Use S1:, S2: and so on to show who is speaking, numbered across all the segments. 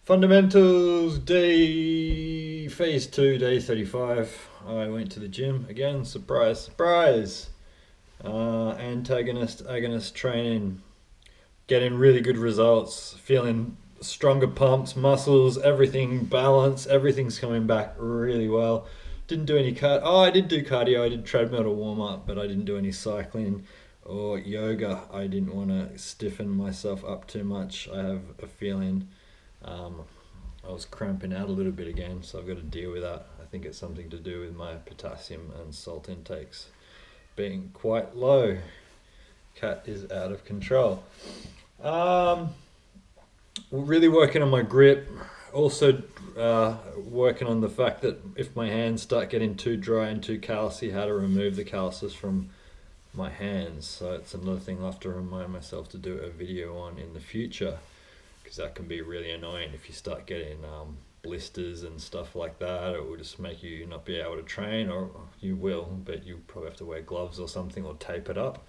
S1: Fundamentals day phase 2, day 35. I went to the gym again. Surprise, surprise. Antagonist, agonist training. Getting really good results. Feeling stronger pumps, muscles, everything balanced. Everything's coming back really well. Didn't do any I did do cardio. I did treadmill to warm up, but I didn't do any cycling or yoga. I didn't want to stiffen myself up too much. I have a feeling um, I was cramping out a little bit again, so I've got to deal with that. I think it's something to do with my potassium and salt intakes being quite low. Cat is out of control. Um, really working on my grip. Also, working on the fact that if my hands start getting too dry and too callousy, how to remove the calluses from my hands. So it's another thing I'll have to remind myself to do a video on in the future, because that can be really annoying if you start getting blisters and stuff like that. It will just make you not be able to train, or you will, but you probably have to wear gloves or something, or tape it up,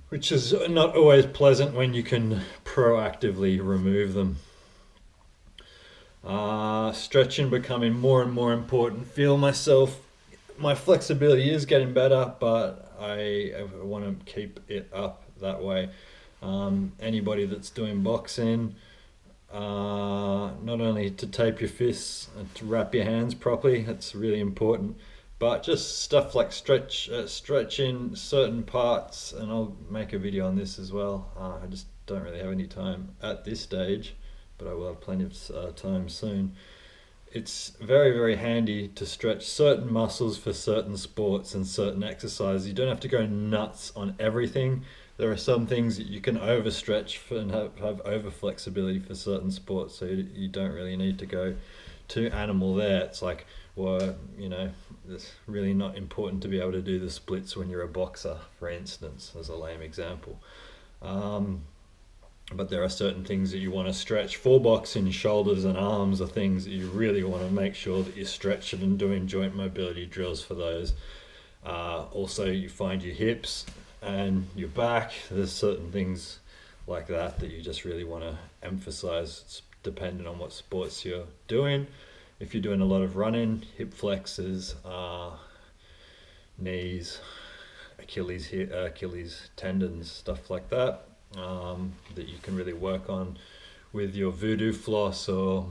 S1: which is not always pleasant when you can proactively remove them. Stretching becoming more and more important. Feel my flexibility is getting better, but I want to keep it up that way. Anybody that's doing boxing, not only to tape your fists and to wrap your hands properly, that's really important, but just stuff like stretching certain parts, and I'll make a video on this as well. I just don't really have any time at this stage, but I will have plenty of time soon. It's very, very handy to stretch certain muscles for certain sports and certain exercises. You don't have to go nuts on everything. There are some things that you can overstretch and have over flexibility for certain sports, so you don't really need to go too animal there. It's like, well, it's really not important to be able to do the splits when you're a boxer, for instance, as a lame example. But there are certain things that you want to stretch for boxing. Shoulders and arms are things that you really want to make sure that you're stretching and doing joint mobility drills for those. Also, you find your hips and your back. There's certain things like that that you just really want to emphasize. It's depending on what sports you're doing. If you're doing a lot of running, hip flexors, knees, Achilles tendons, stuff like that. That you can really work on with your voodoo floss, or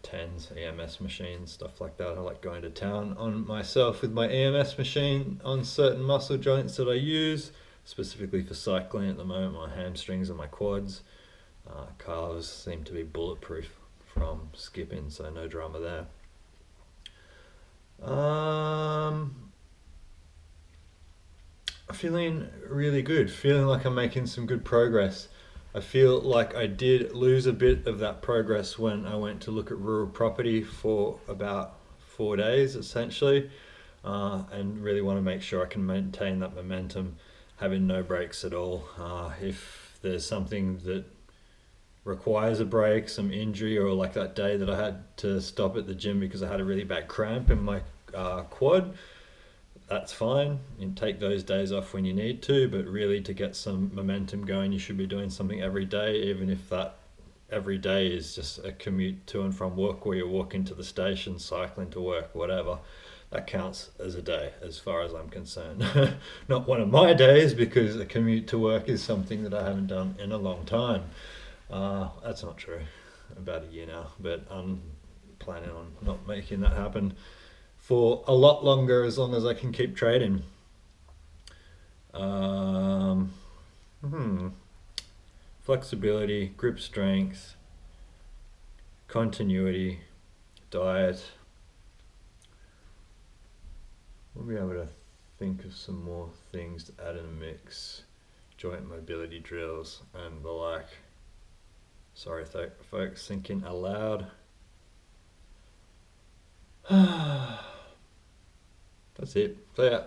S1: TENS, EMS machines, stuff like that. I like going to town on myself with my EMS machine on certain muscle joints that I use, specifically for cycling at the moment, my hamstrings and my quads. Calves seem to be bulletproof from skipping, so no drama there. Feeling really good, feeling like I'm making some good progress. I feel like I did lose a bit of that progress when I went to look at rural property for about 4 days essentially, and really want to make sure I can maintain that momentum, having no breaks at all. If there's something that requires a break, some injury, or like that day that I had to stop at the gym because I had a really bad cramp in my quad, that's fine. You can take those days off when you need to, but really to get some momentum going, you should be doing something every day, even if that every day is just a commute to and from work, where you're walking to the station, cycling to work, whatever. That counts as a day as far as I'm concerned. Not one of my days, because a commute to work is something that I haven't done in a long time. That's not true, about a year now, but I'm planning on not making that happen for a lot longer, as long as I can keep trading. Flexibility, grip strength, continuity, diet. We'll be able to think of some more things to add in the mix. Joint mobility drills and the like. Sorry, folks, thinking aloud. That's it. So yeah.